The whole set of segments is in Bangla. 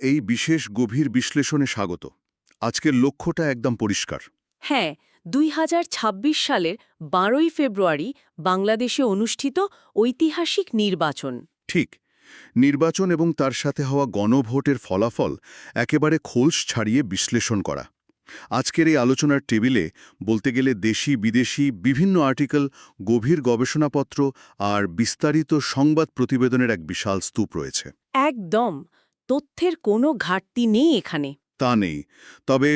এই বিশেষ গভীর বিশ্লেষণে স্বাগত। আজকের লক্ষ্যটা একদম পরিষ্কার। হ্যাঁ, ২০২৬ সালের ১২ই ফেব্রুয়ারি বাংলাদেশে অনুষ্ঠিত ঐতিহাসিক নির্বাচন। ঠিক, নির্বাচন এবং তার সাথে হওয়া গণভোটের ফলাফল একেবারে খোলস ছাড়িয়ে বিশ্লেষণ করা। আজকের এই আলোচনার টেবিলে বলতে গেলে দেশি বিদেশি বিভিন্ন আর্টিকেল, গভীর গবেষণাপত্র আর বিস্তারিত সংবাদ প্রতিবেদনের এক বিশাল স্তূপ রয়েছে। একদম, তথ্যের কোনো ঘাটতি নেই এখানে। তা নেই, তবে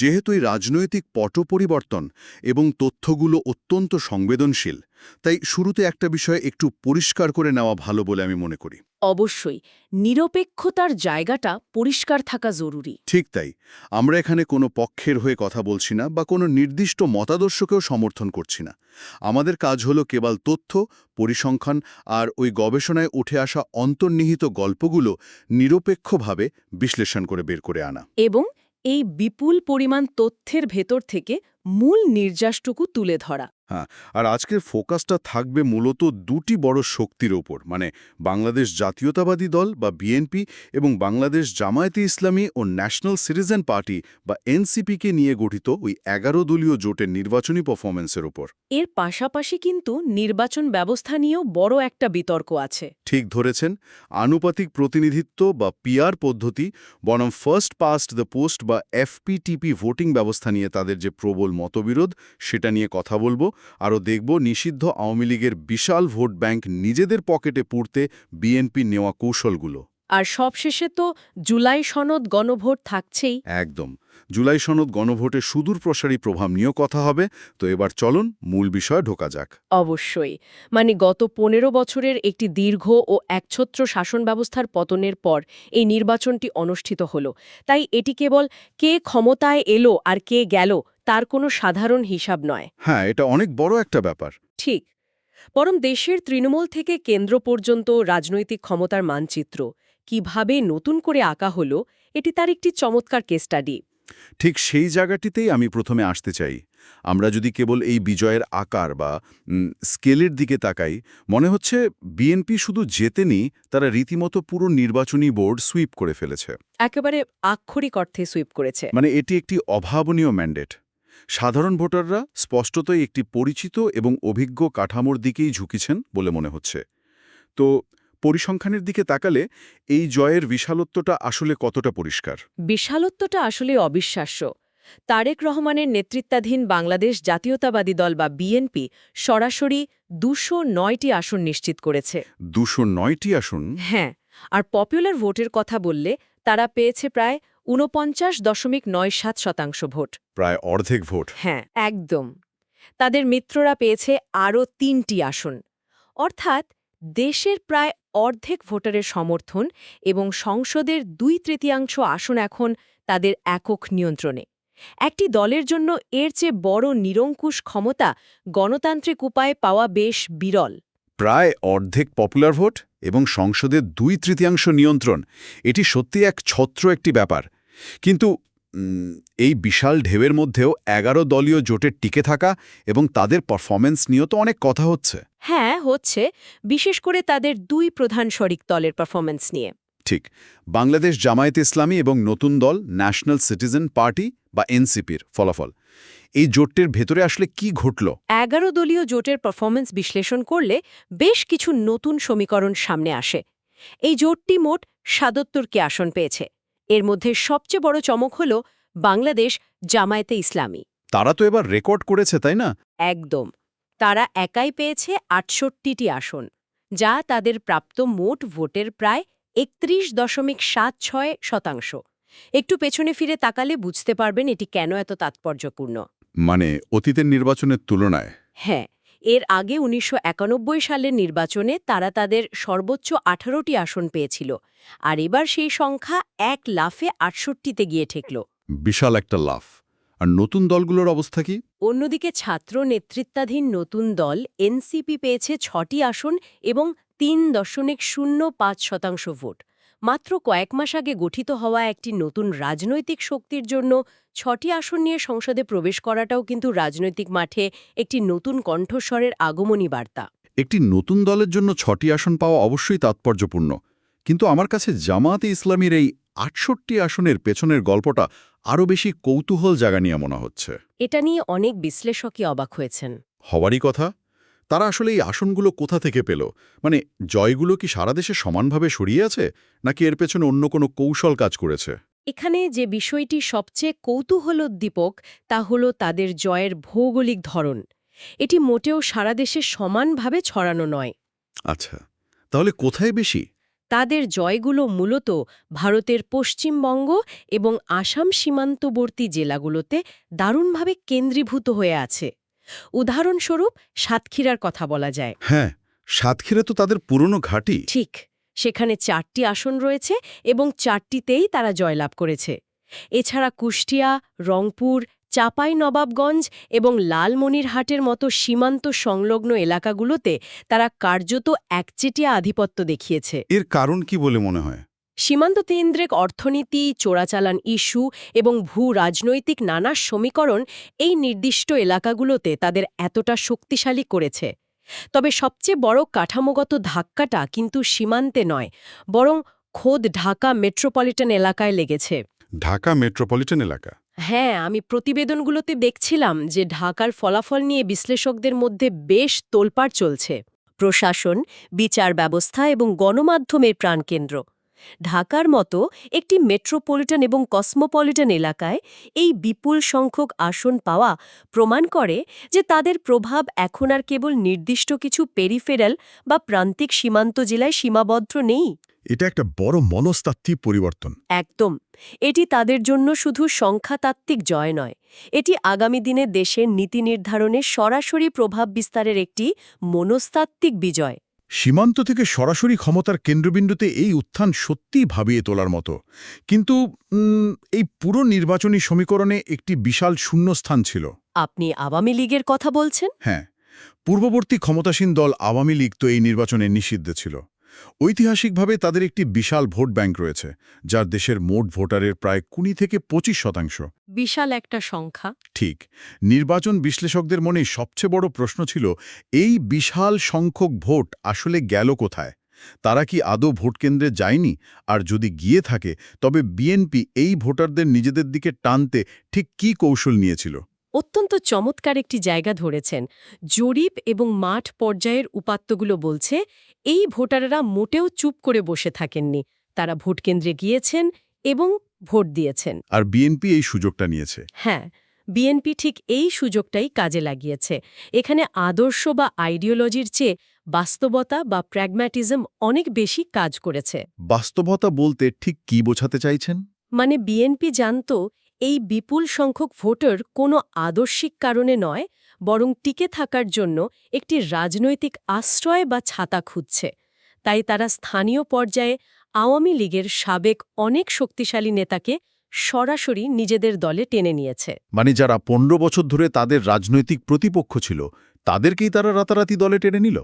যেহেতু এই রাজনৈতিক পট পরিবর্তন এবং তথ্যগুলো অত্যন্ত সংবেদনশীল, তাই শুরুতে একটা বিষয় একটু পরিষ্কার করে নেওয়া ভালো বলে আমি মনে করি। অবশ্যই, নিরপেক্ষতার জায়গাটা পরিষ্কার থাকা জরুরি। ঠিক তাই, আমরা এখানে কোনো পক্ষের হয়ে কথা বলছি না বা কোনো নির্দিষ্ট মতাদর্শকেও সমর্থন করছি না। আমাদের কাজ হলো কেবল তথ্য, পরিসংখ্যান আর ওই গবেষণায় উঠে আসা অন্তর্নিহিত গল্পগুলো নিরপেক্ষভাবে বিশ্লেষণ করে বের করে আনা। এবং এই বিপুল পরিমাণ তথ্যের ভেতর থেকে মূল নির্যাসটুকু তুলে ধরা। হ্যাঁ, আর আজকের ফোকাসটা থাকবে মূলত দুটি বড় শক্তির ওপর, মানে বাংলাদেশ জাতীয়তাবাদী দল বা বিএনপি এবং বাংলাদেশ জামায়াতে ইসলামী ও ন্যাশনাল সিটিজেন পার্টি বা এনসিপিকে নিয়ে গঠিত ওই ১১ দলীয় জোটের নির্বাচনী পারফরমেন্সের ওপর। এর পাশাপাশি কিন্তু নির্বাচন ব্যবস্থা নিয়েও বড় একটা বিতর্ক আছে। ঠিক ধরেছেন, আনুপাতিক প্রতিনিধিত্ব বা পিআর পদ্ধতি বনাম ফার্স্ট পাস্ট দ্য পোস্ট বা এফপিটিপি ভোটিং ব্যবস্থা নিয়ে তাদের যে প্রবল মতবিরোধ, সেটা নিয়ে কথা বলবো। আরও দেখব নিষিদ্ধ আওয়ামী লীগের বিশাল ভোট ব্যাংক নিজেদের পকেটে পুরতে বিএনপি নেওয়া কৌশলগুলো। আর সবশেষে তো জুলাই সনদ গণভোট থাকছেই। একদম, জুলাই সনদ গণভোটের সুদূরপ্রসারী প্রভাব নিয়েও কথা হবে। তো এবার চলুন মূল বিষয়ে ঢোকা যাক। অবশ্যই, মানে গত ১৫ বছরের একটি দীর্ঘ ও একছত্র শাসন ব্যবস্থার পতনের পর এই নির্বাচনটি অনুষ্ঠিত হল। তাই এটি কেবল কে ক্ষমতায় এলো আর কে গেল তার কোনো সাধারণ হিসাব নয়। হ্যাঁ, এটা অনেক বড় একটা ব্যাপার। ঠিক, বরং দেশের তৃণমূল থেকে কেন্দ্র পর্যন্ত রাজনৈতিক ক্ষমতার মানচিত্র কিভাবে নতুন করে আঁকা হলো, এটি তার একটি চমৎকার কেস স্টাডি। ঠিক সেই জায়গাটিতেই আমি প্রথমে আসতে চাই। আমরা যদি কেবল এই বিজয়ের আকার বা স্কেলের দিকে তাকাই, মনে হচ্ছে বিএনপি শুধু জেতেনি, তারা রীতিমতো পুরো নির্বাচনী বোর্ড সুইপ করে ফেলেছে। একেবারে আক্ষরিক অর্থে সুইপ করেছে। মানে এটি একটি অভাবনীয় ম্যান্ডেট। সাধারণ ভোটাররা স্পষ্টতই একটি পরিচিত এবং অভিজ্ঞ কাঠামোর দিকেই ঝুঁকিছেন বলে মনে হচ্ছে। তো পরিসংখ্যানের দিকে তাকালে এই জয়ের বিশালত্বটা আসলে কতটা পরিষ্কার? বিশালত্বটা আসলে অবিশ্বাস্য। তারেক রহমানের নেতৃত্বাধীন বাংলাদেশ জাতীয়তাবাদী দল বা বিএনপি সরাসরি ২০৯টি আসন নিশ্চিত করেছে। ২০৯টি আসন? হ্যাঁ, আর পপুলার ভোটের কথা বললে তারা পেয়েছে প্রায় ৪৯.৯৭% ভোট। প্রায় অর্ধেক ভোট। হ্যাঁ, একদম। তাদের মিত্ররা পেয়েছে আরও ৩টি আসন। অর্থাৎ দেশের প্রায় অর্ধেক ভোটারের সমর্থন এবং সংসদের ২/৩ আসন এখন তাদের একক নিয়ন্ত্রণে। একটি দলের জন্য এর চেয়ে বড় নিরঙ্কুশ ক্ষমতা গণতান্ত্রিক উপায়ে পাওয়া বেশ বিরল। প্রায় অর্ধেক পপুলার ভোট এবং সংসদের ২/৩ নিয়ন্ত্রণ, এটি সত্যি এক ছত্র একটি ব্যাপার। কিন্তু এই বিশাল ঢেউয়ের মধ্যেও ১১ দলীয় জোটের টিকে থাকা এবং তাদের পারফরমেন্স নিয়েও তো অনেক কথা হচ্ছে। হ্যাঁ, হচ্ছে, বিশেষ করে তাদের ২ প্রধান শরিক দলের পারফরমেন্স নিয়ে। ঠিক, বাংলাদেশ জামায়াতে ইসলামী এবং নতুন দল ন্যাশনাল সিটিজেন পার্টি বা এনসিপির ফলাফল। এই জোটটির ভেতরে আসলে কি ঘটল? ১১ দলীয় জোটের পারফরমেন্স বিশ্লেষণ করলে বেশ কিছু নতুন সমীকরণ সামনে আসে। এই জোটটি মোট ৭৭টি আসন পেয়েছে। এর মধ্যে সবচেয়ে বড় চমক হল বাংলাদেশ জামায়াতে ইসলামী। তারা তো এবার রেকর্ড করেছে, তাই না? একদম, তারা একাই পেয়েছে ৬৮টি আসন, যা তাদের প্রাপ্ত মোট ভোটের প্রায় ৩১.৭৬%। একটু পেছনে ফিরে তাকালে বুঝতে পারবেন এটি কেন এত তাৎপর্যপূর্ণ। মানে অতীতের নির্বাচনের তুলনায়? হ্যাঁ, এর আগে ১৯৯১ সালের নির্বাচনে তারা তাদের সর্বোচ্চ ১৮টি আসন পেয়েছিল, আর এবার সেই সংখ্যা এক লাফে ৬৮তে গিয়ে ঠেকল। বিশাল একটা লাফ। আর নতুন দলগুলোর অবস্থা কি? অন্যদিকে ছাত্র নেতৃত্বাধীন নতুন দল এনসিপি পেয়েছে ৬টি আসন এবং ৩.০৫% ভোট। মাত্র কয়েক মাস আগে গঠিত হওয়া একটি নতুন রাজনৈতিক শক্তির জন্য ৬টি আসন নিয়ে সংসদে প্রবেশ করাটাও কিন্তু রাজনৈতিক মাঠে একটি নতুন কণ্ঠস্বরের আগমনী বার্তা। একটি নতুন দলের জন্য ৬টি আসন পাওয়া অবশ্যই তাৎপর্যপূর্ণ। কিন্তু আমার কাছে জামায়াতে ইসলামীর এই ৬৮ আসনের পেছনের গল্পটা আরও বেশি কৌতূহল জাগানিয়া মনে হচ্ছে। এটা নিয়ে অনেক বিশ্লেষকই অবাক হয়েছেন। হওয়ারই কথা। তারা আসলে এই আসনগুলো কোথা থেকে পেল? মানে জয়গুলো কি সারা দেশে সমানভাবে ছড়িয়ে আছে, নাকি এর পেছনে অন্য কোনো কৌশল কাজ করেছে? এখানে যে বিষয়টি সবচেয়ে কৌতূহলোদ্দীপক তা হল তাদের জয়ের ভৌগোলিক ধরন। এটি মোটেও সারা দেশে সমানভাবে ছড়ানো নয়। আচ্ছা, তাহলে কোথায় বেশি? তাদের জয়গুলো মূলত ভারতের পশ্চিমবঙ্গ এবং আসাম সীমান্তবর্তী জেলাগুলোতে দারুণভাবে কেন্দ্রীভূত হয়ে আছে। উদাহরণস্বরূপ সাতক্ষীরার কথা বলা যায়। হ্যাঁ, সাতক্ষীরা তো তাদের পুরনো ঘাঁটি। ঠিক, সেখানে ৪টি আসন রয়েছে এবং ৪টিতেই তারা জয়লাভ করেছে। এছাড়া কুষ্টিয়া, রংপুর, চাঁপাইনবাবগঞ্জ এবং লালমনিরহাটের মতো সীমান্ত সংলগ্ন এলাকাগুলোতে তারা কার্যত একচেটিয়া আধিপত্য দেখিয়েছে। এর কারণ কি বলে মনে হয়? সীমান্ত কেন্দ্রিক অর্থনীতি, চোরাচালান ইস্যু এবং ভূ-রাজনৈতিক নানা সমীকরণ এই নির্দিষ্ট এলাকাগুলোতে তাদের এতটা শক্তিশালী করেছে। তবে সবচেয়ে বড় কাঠামোগত ধাক্কাটা কিন্তু সীমান্তে নয়, বরং খোদ ঢাকা মেট্রোপলিটন এলাকায় লেগেছে। ঢাকা মেট্রোপলিটন এলাকা? হ্যাঁ, আমি প্রতিবেদনগুলোতে দেখছিলাম যে ঢাকার ফলাফল নিয়ে বিশ্লেষকদের মধ্যে বেশ তোলপাড় চলছে। প্রশাসন, বিচার ব্যবস্থা এবং গণমাধ্যমের প্রাণকেন্দ্র ঢাকার মতো একটি মেট্রোপলিটন এবং কসমোপলিটন এলাকায় এই বিপুল সংখ্যক আসন পাওয়া প্রমাণ করে যে তাদের প্রভাব এখন আর কেবল নির্দিষ্ট কিছু পেরিফেরাল বা প্রান্তিক সীমান্ত জেলায় সীমাবদ্ধ নেই। এটা একটা বড় মনস্তাত্ত্বিক পরিবর্তন। একদম। এটি তাদের জন্য শুধু সংখ্যাতাত্ত্বিক জয় নয়, এটি আগামী দিনে দেশের নীতি নির্ধারণে সরাসরি প্রভাব বিস্তারের একটি মনস্তাত্ত্বিক বিজয়। সীমান্ত থেকে সরাসরি ক্ষমতার কেন্দ্রবিন্দুতে এই উত্থান সত্যিই ভাবিয়ে তোলার মতো। কিন্তু এই পুরো নির্বাচনী সমীকরণে একটি বিশাল শূন্যস্থান ছিল। আপনি আওয়ামী লীগের কথা বলছেন? হ্যাঁ, পূর্ববর্তী ক্ষমতাসীন দল আওয়ামী লীগ তো এই নির্বাচনে নিষিদ্ধ ছিল। ঐতিহাসিকভাবে তাদের একটি বিশাল ভোট ব্যাংক রয়েছে, যার দেশের মোট ভোটারের প্রায় ২০ থেকে ২৫%। বিশাল একটা সংখ্যা। ঠিক। নির্বাচন বিশ্লেষকদের মনে সবচেয়ে বড় প্রশ্ন ছিল, এই বিশাল সংখ্যক ভোট আসলে গেল কোথায়? তারা কি আদৌ ভোটকেন্দ্রে যায়নি? আর যদি গিয়ে থাকে, তবে বিএনপি এই ভোটারদের নিজেদের দিকে টানতে ঠিক কী কৌশল নিয়েছিল? অত্যন্ত চমৎকার একটি জায়গা ধরেছেন। জরিপ এবং মাঠ পর্যায়ের উপাত্তগুলো বলছে এই ভোটাররা মোটেও চুপ করে বসে থাকেননি। তারা ভোটকেন্দ্রে গিয়েছেন এবং ভোট দিয়েছেন। আর বিএনপি এই সুযোগটা নিয়েছে। হ্যাঁ, বিএনপি ঠিক এই সুযোগটাই কাজে লাগিয়েছে। এখানে আদর্শ বা আইডিওলজির চেয়ে বাস্তবতা বা প্র্যাগম্যাটিজম অনেক বেশি কাজ করেছে। বাস্তবতা বলতে ঠিক কী বোঝাতে চাইছেন? মানে বিএনপি জানত এই বিপুল সংখ্যক ভোটার কোনো আদর্শিক কারণে নয়, বরং টিকে থাকার জন্য একটি রাজনৈতিক আশ্রয় বা ছাতা খুঁজছে। তাই তারা স্থানীয় পর্যায়ে আওয়ামী লীগের সাবেক অনেক শক্তিশালী নেতাকে সরাসরি নিজেদের দলে টেনে নিয়েছে। মানে যারা ১৫ বছর ধরে তাদের রাজনৈতিক প্রতিপক্ষ ছিল, তাদেরকেই তারা রাতারাতি দলে টেনে নিল?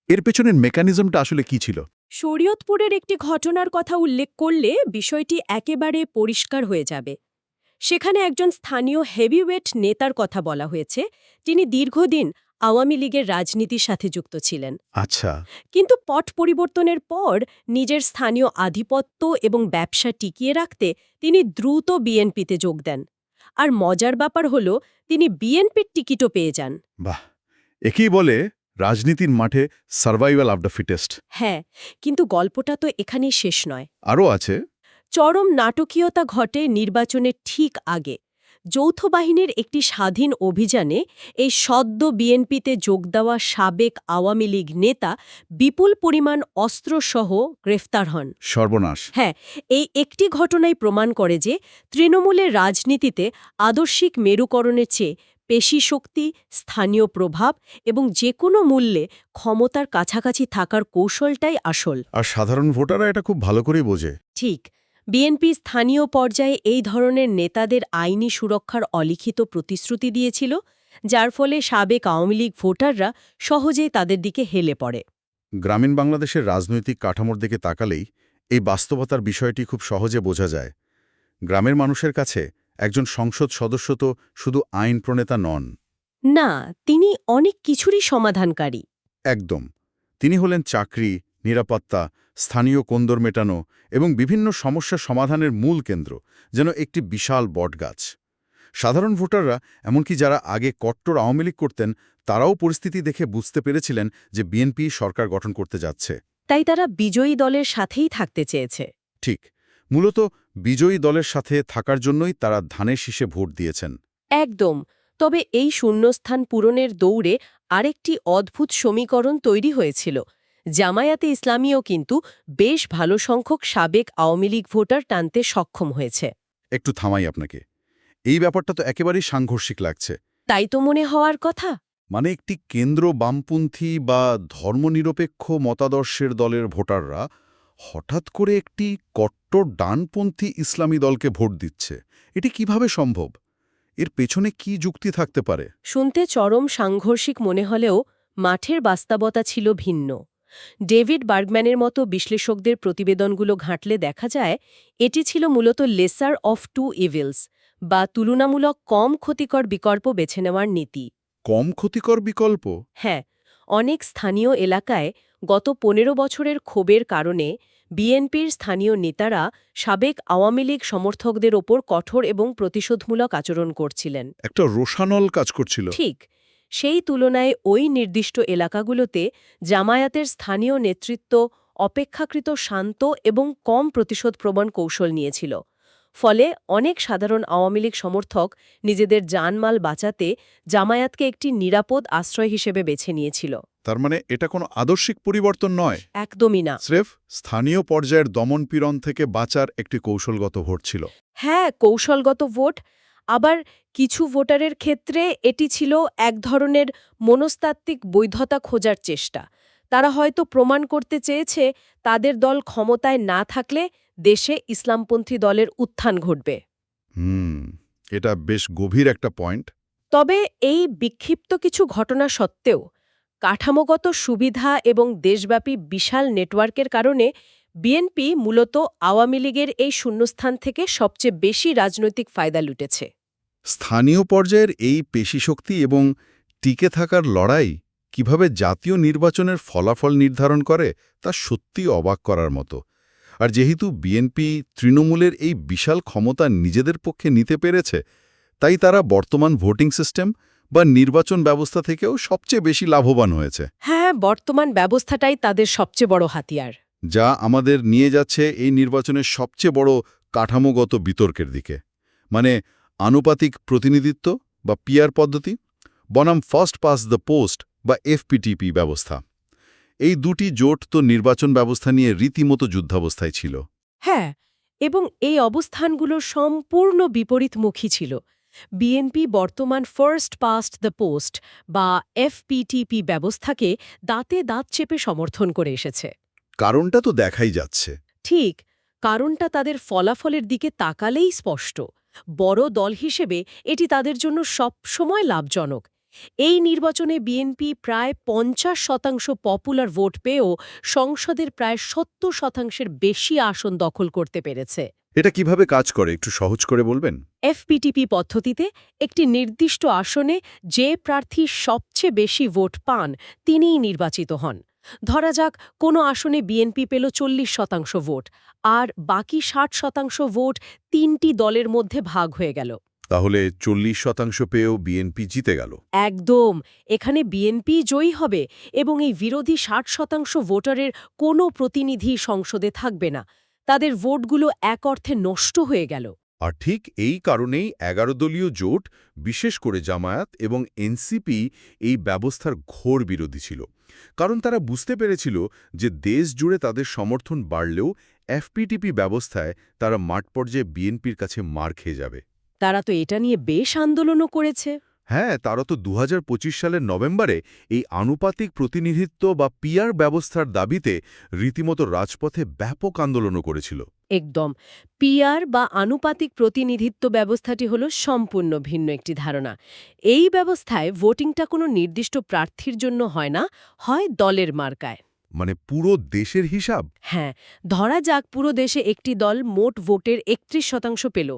এর পেছনের মেকানিজমটা আসলে কি ছিল? শরীয়তপুরের একটি ঘটনার কথা উল্লেখ করলে বিষয়টি একেবারে পরিষ্কার হয়ে যাবে। সেখানে একজন স্থানীয় হেভিওয়েট নেতার কথা বলা হয়েছে, তিনি দীর্ঘদিন আওয়ামী লীগের রাজনীতির সাথে যুক্ত ছিলেন। আচ্ছা। কিন্তু পট পরিবর্তনের পর নিজের স্থানীয় আধিপত্য এবং ব্যবসা টিকিয়ে রাখতে তিনি দ্রুত বিএনপিতে যোগ দেন। আর মজার ব্যাপার হল তিনি বিএনপির টিকিটও পেয়ে যান। বাহ, একেই বলে রাজনীতির মাঠে সার্ভাইভাল অফ দ্য ফিটেস্ট। হ্যাঁ, কিন্তু গল্পটা তো এখানেই শেষ নয়। আরও আছে। চরম নাটকীয়তা ঘটে নির্বাচনের ঠিক আগে। যৌথ বাহিনীর একটি স্বাধীন অভিযানে এই সদ্য বিএনপিতে যোগ দেওয়া সাবেক আওয়ামী লীগ নেতা বিপুল পরিমাণ অস্ত্রসহ গ্রেফতার হন। সর্বনাশ। হ্যাঁ, এই একটি ঘটনাই প্রমাণ করে যে তৃণমূলের রাজনীতিতে আদর্শিক মেরুকরণের চেয়ে পেশি শক্তি, স্থানীয় প্রভাব এবং যে কোনো মূল্যে ক্ষমতার কাছাকাছি থাকার কৌশলটাই আসল। আর সাধারণ ভোটাররা এটা খুব ভালো করেই বোঝে। ঠিক। বিএনপি স্থানীয় পর্যায়ে এই ধরনের নেতাদের আইনি সুরক্ষার অলিখিত প্রতিশ্রুতি দিয়েছিল, যার ফলে সাবেক আওয়ামী লীগ ভোটাররা সহজেই তাদের দিকে হেলে পড়ে। গ্রামীণ বাংলাদেশের রাজনৈতিক কাঠামোর দিকে তাকালেই এই বাস্তবতার বিষয়টি খুব সহজে বোঝা যায়। গ্রামের মানুষের কাছে একজন সংসদ সদস্য তো শুধু আইন প্রণেতা নন। না, তিনি অনেক কিছুরই সমাধানকারী। একদম। তিনি হলেন চাকরি, নিরাপত্তা, স্থানীয় কোন্দর মেটানো এবং বিভিন্ন সমস্যা সমাধানের মূল কেন্দ্র, যেন একটি বিশাল বটগাছ। সাধারণ ভোটাররা, এমনকি যারা আগে কট্টর আওয়ামী লীগ করতেন, তারাও পরিস্থিতি দেখে বুঝতে পেরেছিলেন যে বিএনপি সরকার গঠন করতে যাচ্ছে। তাই তারা বিজয়ী দলের সাথেই থাকতে চেয়েছে। ঠিক, মূলত বিজয়ী দলের সাথে থাকার জন্যই তারা ধানের শীষে ভোট দিয়েছেন। একদম। তবে এই শূন্যস্থান পূরণের দৌড়ে আরেকটি অদ্ভুত সমীকরণ তৈরি হয়েছিল। জামায়াতে ইসলামীও কিন্তু বেশ ভালো সংখ্যক সাবেক আওয়ামী লীগ ভোটার টানতে সক্ষম হয়েছে। একটু থামাই আপনাকে, এই ব্যাপারটা তো একেবারেই সাংঘর্ষিক লাগছে। তাই তো মনে হওয়ার কথা। মানে একটি কেন্দ্র বামপন্থী বা ধর্মনিরপেক্ষ মতাদর্শের দলের ভোটাররা হঠাৎ করে একটি কট্টর ডানপন্থী ইসলামী দলকে ভোট দিচ্ছে, এটি কিভাবে সম্ভব? এর পেছনে কি যুক্তি থাকতে পারে? শুনতে চরম সাংঘর্ষিক মনে হলেও মাঠের বাস্তবতা ছিল ভিন্ন। ডেভিড বার্গম্যানের মতো বিশ্লেষকদের প্রতিবেদনগুলো ঘাঁটলে দেখা যায় এটি ছিল মূলত লেসার অফ টু ইভিলস, বা তুলনামূলক কম ক্ষতিকর বিকল্প বেছে নেওয়ার নীতি। কম ক্ষতিকর বিকল্প? হ্যাঁ, অনেক স্থানীয় এলাকায় গত ১৫ বছরের ক্ষোভের কারণে বিএনপির স্থানীয় নেতারা সাবেক আওয়ামী লীগ সমর্থকদের ওপর কঠোর এবং প্রতিশোধমূলক আচরণ করছিলেন। একটা রোষানল কাজ করছিল। ঠিক, সেই তুলনায় ওই নির্দিষ্ট এলাকাগুলোতে জামায়াতের স্থানীয় নেতৃত্ব অপেক্ষাকৃত শান্ত এবং কম প্রতিশোধপ্রবণ কৌশল নিয়েছিল। ফলে অনেক সাধারণ আওয়ামী লীগ সমর্থক নিজেদের জানমাল বাঁচাতে জামায়াতকে একটি নিরাপদ আশ্রয় হিসেবে বেছে নিয়েছিল। তার মানে এটা কোনো আদর্শিক পরিবর্তন নয়, একদমই না। স্রেফ স্থানীয় পর্যায়ের দমনপীড়ন থেকে বাঁচার একটি কৌশলগত ভোট ছিল। হ্যাঁ, কৌশলগত ভোট। আবার কিছু ভোটারের ক্ষেত্রে এটি ছিল এক ধরনের মনস্তাত্ত্বিক বৈধতা খোঁজার চেষ্টা। তারা হয়তো প্রমাণ করতে চেয়েছে তাদের দল ক্ষমতায় না থাকলে দেশে ইসলামপন্থী দলের উত্থান ঘটবে। এটা বেশ গভীর একটা পয়েন্ট। তবে এই বিক্ষিপ্ত কিছু ঘটনা সত্ত্বেও কাঠামোগত সুবিধা এবং দেশব্যাপী বিশাল নেটওয়ার্কের কারণে বিএনপি মূলত আওয়ামী লীগের এই শূন্যস্থান থেকে সবচেয়ে বেশি রাজনৈতিক ফায়দা লুটেছে। স্থানীয় পর্যায়ের এই পেশিশক্তি এবং টিকে থাকার লড়াই কিভাবে জাতীয় নির্বাচনের ফলাফল নির্ধারণ করে তা সত্যি অবাক করার মতো। আর যেহেতু বিএনপি তৃণমূলের এই বিশাল ক্ষমতা নিজেদের পক্ষে নিতে পেরেছে, তাই তারা বর্তমান ভোটিং সিস্টেম বা নির্বাচন ব্যবস্থা থেকেও সবচেয়ে বেশি লাভবান হয়েছে। হ্যাঁ, বর্তমান ব্যবস্থাটাই তাদের সবচেয়ে বড় হাতিয়ার। যা আমাদের নিয়ে যাচ্ছে এই নির্বাচনের সবচেয়ে বড় কাঠামোগত বিতর্কের দিকে, মানে আনুপাতিক প্রতিনিধিত্ব বা পিআর পদ্ধতি বনাম ফার্স্ট পাস দ্য পোস্ট বা এফপিটিপি ব্যবস্থা। এই দুটি জোট তো নির্বাচন ব্যবস্থা নিয়ে রীতিমতো যুদ্ধাবস্থায় ছিল। হ্যাঁ, এবং এই অবস্থানগুলো সম্পূর্ণ বিপরীতমুখী ছিল। বিএনপি বর্তমান ফার্স্ট পাস্ট দ্য পোস্ট বা এফপিটিপি ব্যবস্থাকে দাঁতে দাঁত চেপে সমর্থন করে এসেছে। কারণটা তো দেখাই যাচ্ছে। ঠিক, কারণটা তাদের ফলাফলের দিকে তাকালেই স্পষ্ট। বড় দল হিসেবে এটি তাদের জন্য সবসময় লাভজনক। এই নির্বাচনে বিএনপি প্রায় ৫০% পপুলার ভোট পেয়েও সংসদের প্রায় ৭০%-এর বেশি আসন দখল করতে পেরেছে। এটা কিভাবে কাজ করে একটু সহজ করে বলবেন? এফপিটিপি পদ্ধতিতে একটি নির্দিষ্ট আসনে যে প্রার্থী সবচেয়ে বেশি ভোট পান তিনিই নির্বাচিত হন। ধরা যাক কোনো আসনে বিএনপি পেল ৪০% ভোট, আর বাকি ৬০% ভোট ৩টি দলের মধ্যে ভাগ হয়ে গেল। তাহলে ৪০% পেয়েও বিএনপি জিতে গেল। একদম, এখানে বিএনপি জয়ী হবে এবং এই বিরোধী ৬০% ভোটারের কোনো প্রতিনিধি সংসদে থাকবে না। তাদের ভোটগুলো এক অর্থে নষ্ট হয়ে গেল। আর ঠিক এই কারণেই ১১ দলীয় জোট, বিশেষ করে জামায়াত এবং এনসিপি, এই ব্যবস্থার ঘোর বিরোধী ছিল। কারণ তারা বুঝতে পেরেছিল যে দেশ জুড়ে তাদের সমর্থন বাড়লেও এফপিটিপি ব্যবস্থায় তারা মাঠ পর্যায়ে বিএনপির কাছে মার খেয়ে যাবে। তারা তো এটা নিয়ে বেশ আন্দোলনও করেছে। হ্যাঁ, তারা তো ২০২৫ সালের নভেম্বরে এই আনুপাতিক প্রতিনিধিত্ব বা পিআর ব্যবস্থার দাবিতে রীতিমতো রাজপথে ব্যাপক আন্দোলনও করেছিল। একদম। পিআর বা আনুপাতিক প্রতিনিধিত্ব ব্যবস্থাটি হল সম্পূর্ণ ভিন্ন একটি ধারণা। এই ব্যবস্থায় ভোটিংটা কোনো নির্দিষ্ট প্রার্থীর জন্য হয় না, হয় দলের মার্কায়। মানে পুরো দেশের হিসাব? হ্যাঁ, ধরা যাক পুরো দেশে একটি দল মোট ভোটের ৩১% পেল।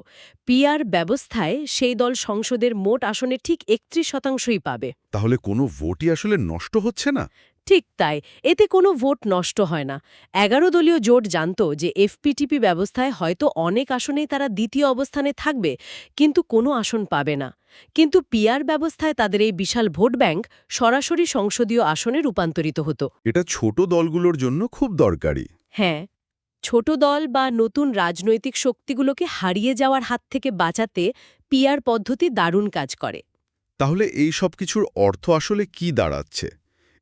পিআর ব্যবস্থায় সেই দল সংসদের মোট আসনের ঠিক ৩১%ই পাবে। তাহলে কোনো ভোটই আসলে নষ্ট হচ্ছে না? ঠিক তাই, এতে কোনো ভোট নষ্ট হয় না। 11 দলীয় জোট জানত যে এফপিটিপি ব্যবস্থায় হয়তো অনেক আসনেই তারা দ্বিতীয় অবস্থানে থাকবে, কিন্তু কোনো আসন পাবে না। কিন্তু পিআর ব্যবস্থায় তাদের এই বিশাল ভোট ব্যাংক সরাসরি সংসদীয় আসনে রূপান্তরিত হতো। এটা ছোট দলগুলোর জন্য খুব দরকারি। হ্যাঁ, ছোট দল বা নতুন রাজনৈতিক শক্তিগুলোকে হারিয়ে যাওয়ার হাত থেকে বাঁচাতে পিআর পদ্ধতি দারুণ কাজ করে। তাহলে এই সব কিছুর অর্থ আসলে কি দাঁড়াচ্ছে?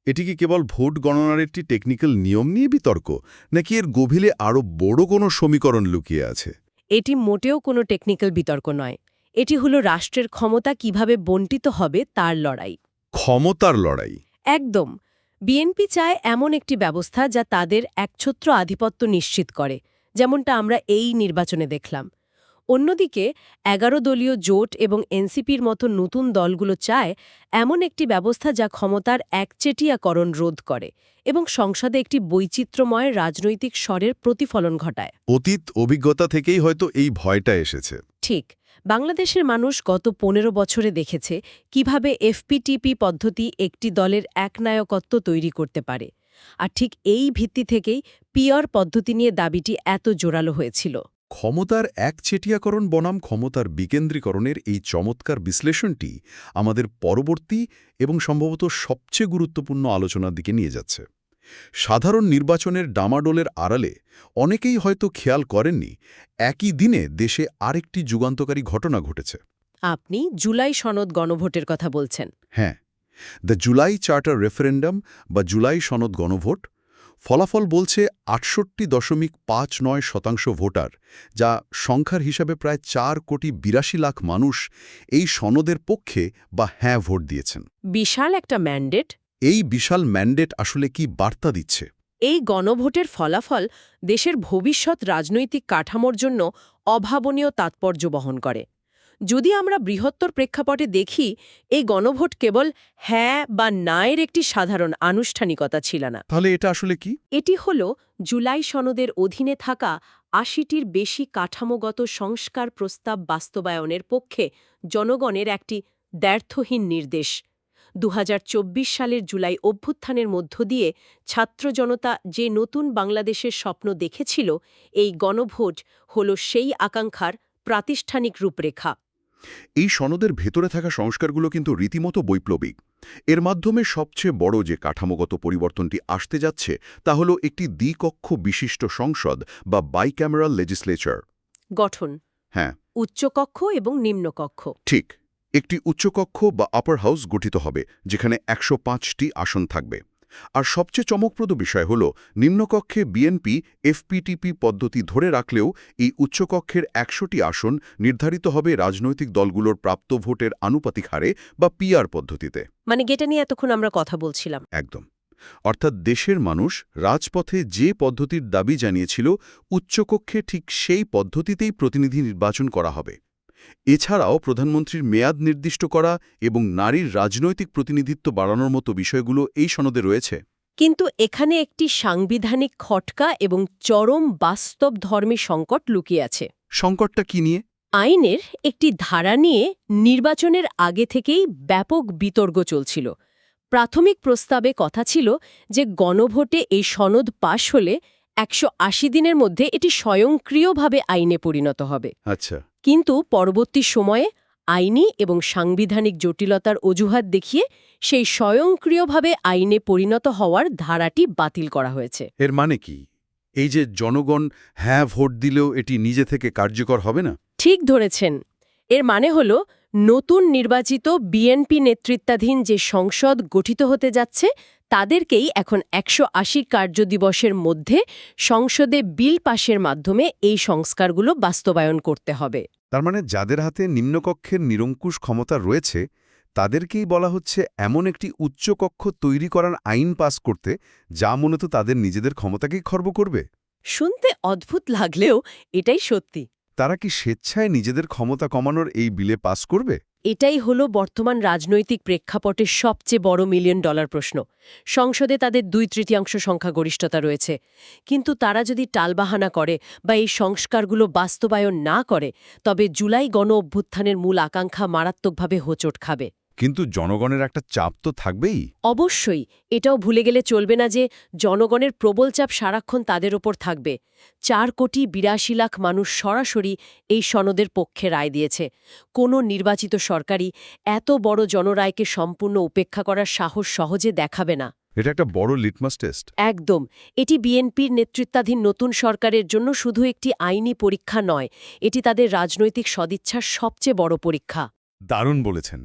এটি কি কেবল ভোট গণনার একটি টেকনিক্যাল নিয়ম নিয়ে বিতর্ক, নাকি এর গভীরে আরও বড় কোনো সমীকরণ লুকিয়ে আছে? এটি মোটেও কোনো টেকনিক্যাল বিতর্ক নয়। এটি হলো রাষ্ট্রের ক্ষমতা কিভাবে বণ্টিত হবে তার লড়াই। ক্ষমতার লড়াই। একদম। বিএনপি চায় এমন একটি ব্যবস্থা যা তাদের একছত্র আধিপত্য নিশ্চিত করে, যেমনটা আমরা এই নির্বাচনে দেখলাম। অন্যদিকে 11 দলীয় জোট এবং এনসিপির মতো নতুন দলগুলো চায় এমন একটি ব্যবস্থা যা ক্ষমতার একচেটিয়াকরণ রোধ করে এবং সংসদে একটি বৈচিত্র্যময় রাজনৈতিক স্বরের প্রতিফলন ঘটায়। অতীত অভিজ্ঞতা থেকেই হয়তো এই ভয়টা এসেছে। ঠিক। বাংলাদেশের মানুষ গত 15 বছরে দেখেছে কিভাবে এফপিটিপি পদ্ধতি একটি দলের একনায়কত্ব তৈরি করতে পারে। আর ঠিক এই ভিত্তি থেকেই পিআর পদ্ধতি নিয়ে দাবিটি এত জোরালো হয়েছিল। ক্ষমতার একচেটিয়াকরণ বনাম ক্ষমতার বিকেন্দ্রীকরণের এই চমৎকার বিশ্লেষণটি আমাদের পরবর্তী এবং সম্ভবত সবচেয়ে গুরুত্বপূর্ণ আলোচনার দিকে নিয়ে যাচ্ছে। সাধারণ নির্বাচনের ডামাডোলের আড়ালে অনেকেই হয়তো খেয়াল করেননি, একই দিনে দেশে আরেকটি যুগান্তকারী ঘটনা ঘটেছে। আপনি জুলাই সনদ গণভোটের কথা বলছেন। হ্যাঁ, দ্য জুলাই চার্টার রেফারেন্ডাম বা জুলাই সনদ গণভোট। ফলাফল বলছে ৬৮.৫৯% ভোটার, যা সংখ্যার হিসাবে প্রায় ৪,৮২,০০,০০০ মানুষ এই সনদের পক্ষে বা হ্যাঁ ভোট দিয়েছেন। বিশাল একটা ম্যান্ডেট। এই বিশাল ম্যান্ডেট আসলে কি বার্তা দিচ্ছে? এই গণভোটের ফলাফল দেশের ভবিষ্যৎ রাজনৈতিক কাঠামোর জন্য অভাবনীয় তাৎপর্য বহন করে। যদি আমরা বৃহত্তর প্রেক্ষাপটে দেখি, এই গণভোট কেবল হ্যাঁ বা না এর একটি সাধারণ আনুষ্ঠানিকতা ছিল না। তাহলে এটা আসলে কি? এটি হল জুলাই সনদের অধীনে থাকা ৮০টির বেশি কাঠামোগত সংস্কার প্রস্তাব বাস্তবায়নের পক্ষে জনগণের একটি দ্ব্যর্থহীন নির্দেশ। ২০২৪ সালের জুলাই অভ্যুত্থানের মধ্য দিয়ে ছাত্র জনতা যে নতুন বাংলাদেশের স্বপ্ন দেখেছিল, এই গণভোট হল সেই আকাঙ্ক্ষার প্রাতিষ্ঠানিক রূপরেখা। এই সনদের ভেতরে থাকা সংস্কারগুলো কিন্তু রীতিমতো বৈপ্লবিক। এর মাধ্যমে সবচেয়ে বড় যে কাঠামোগত পরিবর্তনটি আসতে যাচ্ছে তা হল একটি দ্বিকক্ষ বিশিষ্ট সংসদ বা বাইক্যামেরাল লেজিসলেচার গঠন। হ্যাঁ, উচ্চকক্ষ এবং নিম্নকক্ষ। ঠিক। একটি উচ্চকক্ষ বা আপার হাউস গঠিত হবে, যেখানে ১০৫টি আসন থাকবে। আর সবচেয়ে চমকপ্রদ বিষয় হল, নিম্নকক্ষে বিএনপি এফপিটিপি পদ্ধতি ধরে রাখলেও এই উচ্চকক্ষের ১০০টি আসন নির্ধারিত হবে রাজনৈতিক দলগুলোর প্রাপ্ত ভোটের আনুপাতিক হারে বা পিআর পদ্ধতিতে। মানে যেটা নিয়ে এতক্ষণ আমরা কথা বলছিলাম। একদম। অর্থাৎ দেশের মানুষ রাজপথে যে পদ্ধতির দাবি জানিয়েছিল, উচ্চকক্ষে ঠিক সেই পদ্ধতিতেই প্রতিনিধি নির্বাচন করা হবে। এছাড়াও প্রধানমন্ত্রীর মেয়াদ নির্দিষ্ট করা এবং নারীর রাজনৈতিক প্রতিনিধিত্ব বাড়ানোর মতো বিষয়গুলো এই সনদে রয়েছে। কিন্তু এখানে একটি সাংবিধানিক খটকা এবং চরম বাস্তবধর্মী সংকট লুকিয়ে আছে। সংকটটা কি নিয়ে? আইনের একটি ধারা নিয়ে নির্বাচনের আগে থেকেই ব্যাপক বিতর্ক চলছিল। প্রাথমিক প্রস্তাবে কথা ছিল যে গণভোটে এই সনদ পাশ হলে ১৮০ দিনের মধ্যে এটি স্বয়ংক্রিয়ভাবে আইনে পরিণত হবে। আচ্ছা। কিন্তু পরবর্তী সময়ে আইনি এবং সাংবিধানিক জটিলতার অজুহাত দেখিয়ে সেই স্বয়ংক্রিয়ভাবে আইনে পরিণত হওয়ার ধারাটি বাতিল করা হয়েছে। এর মানে কি? এই যে জনগণ হ্যাঁ ভোট দিলেও এটি নিজে থেকে কার্যকর হবে না? ঠিক ধরেছেন। এর মানে হল, নতুন নির্বাচিত বিএনপি নেতৃত্বাধীন যে সংসদ গঠিত হতে যাচ্ছে, তাদেরকেই এখন ১৮০ কার্যদিবসের মধ্যে সংসদে বিল পাশের মাধ্যমে এই সংস্কারগুলো বাস্তবায়ন করতে হবে। তার মানে যাদের হাতে নিম্নকক্ষের নিরঙ্কুশ ক্ষমতা রয়েছে, তাদেরকেই বলা হচ্ছে এমন একটি উচ্চকক্ষ তৈরি করার আইন পাস করতে, যা মূলত তাদের নিজেদের ক্ষমতাকেই খর্ব করবে। শুনতে অদ্ভুত লাগলেও এটাই সত্যি। তারা কি স্বেচ্ছায় নিজেদের ক্ষমতা কমানোর এই বিলে পাস করবে? এটাই হলো বর্তমান রাজনৈতিক প্রেক্ষাপটের সবচেয়ে বড় $1 মিলিয়ন প্রশ্ন। সংসদে তাদের ২/৩ সংখ্যাগরিষ্ঠতা রয়েছে, কিন্তু তারা যদি টালবাহানা করে বা এই সংস্কারগুলো বাস্তবায়ন না করে, তবে জুলাই গণ অভ্যুত্থানের মূল আকাঙ্ক্ষা মারাত্মকভাবে হোঁচট খাবে। কিন্তু জনগণের একটা চাপ তো থাকবেই। অবশ্যই এটাও ভুলে গেলে চলবে না যে জনগণের প্রবল চাপ সারাক্ষণ তাদের ওপর থাকবে। 4,82,00,000 মানুষ সরাসরি এই সনদের পক্ষে রায় দিয়েছে। কোনো নির্বাচিত সরকারই এত বড় জনরায়কে সম্পূর্ণ উপেক্ষা করার সাহস সহজে দেখাবে না। এটা একটা বড় লিটমাস টেস্ট। একদম। এটি বিএনপির নেতৃত্বাধীন নতুন সরকারের জন্য শুধু একটি আইনি পরীক্ষা নয়, এটি তাদের রাজনৈতিক সদিচ্ছার সবচেয়ে বড় পরীক্ষা। দারুণ বলেছেন।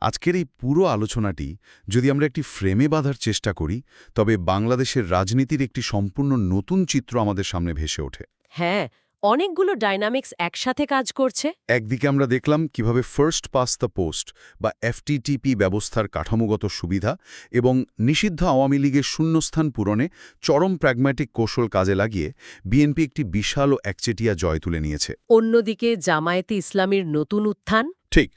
আজকের এই পুরো আলোচনাটি যদি আমরা একটি ফ্রেমে বাঁধার চেষ্টা করি, তবে বাংলাদেশের রাজনীতির একটি সম্পূর্ণ নতুন চিত্র আমাদের সামনে ভেসে ওঠে। হ্যাঁ, অনেকগুলো ডাইনামিক্স একসাথে কাজ করছে। একদিকে আমরা দেখলাম কিভাবে ফার্স্ট পাস দ্য পোস্ট বা এফটিটিপি ব্যবস্থার কাঠামোগত সুবিধা এবং নিষিদ্ধ আওয়ামী লীগের শূন্যস্থান পূরণে চরম প্র্যাগম্যাটিক কৌশল কাজে লাগিয়ে বিএনপি একটি বিশাল ও একচেটিয়া জয় তুলে নিয়েছে। অন্যদিকে জামায়াতে ইসলামীর নতুন উত্থান। ঠিক,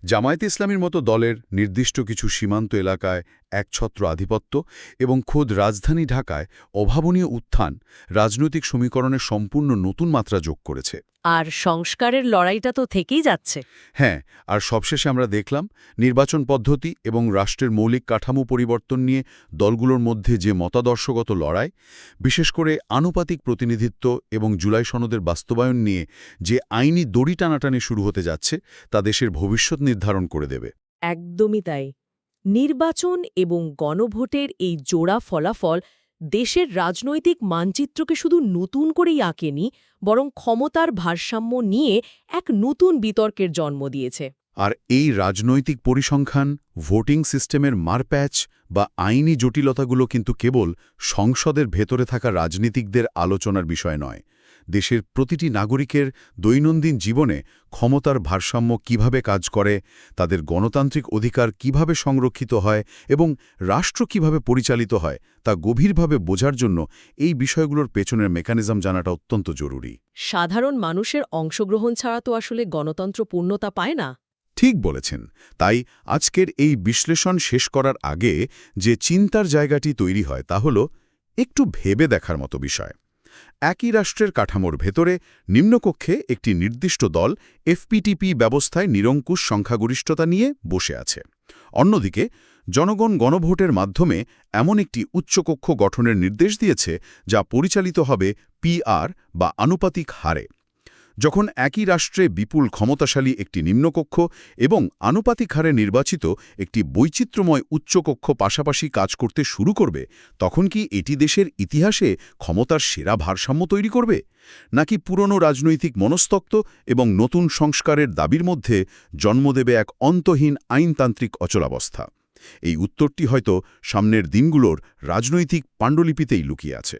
জামায়াতে ইসলামীর মতো দলের নির্দিষ্ট কিছু সীমান্ত এলাকায় একছত্র আধিপত্য এবং খোদ রাজধানী ঢাকায় অভাবনীয় উত্থান রাজনৈতিক সমীকরণে সম্পূর্ণ নতুন মাত্রা যোগ করেছে। আর সংস্কারের লড়াইটা তো থেকেই যাচ্ছে। হ্যাঁ, আর সবশেষে আমরা দেখলাম নির্বাচন পদ্ধতি এবং রাষ্ট্রের মৌলিক কাঠামো পরিবর্তন নিয়ে দলগুলোর মধ্যে যে মতাদর্শগত লড়াই, বিশেষ করে আনুপাতিক প্রতিনিধিত্ব এবং জুলাই সনদের বাস্তবায়ন নিয়ে যে আইনি দড়ি টানাটানি শুরু হতে যাচ্ছে, তা দেশের ভবিষ্যৎ নির্ধারণ করে দেবে। একদমই তাই। নির্বাচন এবং গণভোটের এই জোড়া ফলাফল দেশের রাজনৈতিক মানচিত্রকে শুধু নতুন করেই আঁকেনি, বরং ক্ষমতার ভারসাম্য নিয়ে এক নতুন বিতর্কের জন্ম দিয়েছে। আর এই রাজনৈতিক পরিসংখ্যান, ভোটিং সিস্টেমের মারপ্যাচ বা আইনি জটিলতাগুলো কিন্তু কেবল সংসদের ভেতরে থাকা রাজনীতিকদের আলোচনার বিষয় নয়। দেশের প্রতিটি নাগরিকের দৈনন্দিন জীবনে ক্ষমতার ভারসাম্য কিভাবে কাজ করে, তাদের গণতান্ত্রিক অধিকার কিভাবে সংরক্ষিত হয় এবং রাষ্ট্র কিভাবে পরিচালিত হয়, তা গভীরভাবে বোঝার জন্য এই বিষয়গুলোর পেছনের মেকানিজম জানাটা অত্যন্ত জরুরি। সাধারণ মানুষের অংশগ্রহণ ছাড়া তো আসলে গণতন্ত্র পূর্ণতা পায় না। ঠিক বলেছেন। তাই আজকের এই বিশ্লেষণ শেষ করার আগে যে চিন্তার জায়গাটি তৈরি হয় তা হল একটু ভেবে দেখার মতো বিষয়। একই রাষ্ট্রের কাঠামোর ভেতরে নিম্নকক্ষে একটি নির্দিষ্ট দল এফপিটিপি ব্যবস্থায় নিরঙ্কুশ সংখ্যাগরিষ্ঠতা নিয়ে বসে আছে। অন্যদিকে জনগণ গণভোটের মাধ্যমে এমন একটি উচ্চকক্ষ গঠনের নির্দেশ দিয়েছে যা পরিচালিত হবে পিআর বা আনুপাতিক হারে। যখন একই রাষ্ট্রে বিপুল ক্ষমতাশালী একটি নিম্নকক্ষ এবং আনুপাতিক হারে নির্বাচিত একটি বৈচিত্র্যময় উচ্চকক্ষ পাশাপাশি কাজ করতে শুরু করবে, তখন কি এটি দেশের ইতিহাসে ক্ষমতার সেরা ভারসাম্য তৈরি করবে, নাকি পুরনো রাজনৈতিক মনস্তত্ত্ব এবং নতুন সংস্কারের দাবির মধ্যে জন্ম দেবে এক অন্তহীন আইনতান্ত্রিক অচলাবস্থা? এই উত্তরটি হয়তো সামনের দিনগুলোর রাজনৈতিক পাণ্ডুলিপিতেই লুকিয়ে আছে।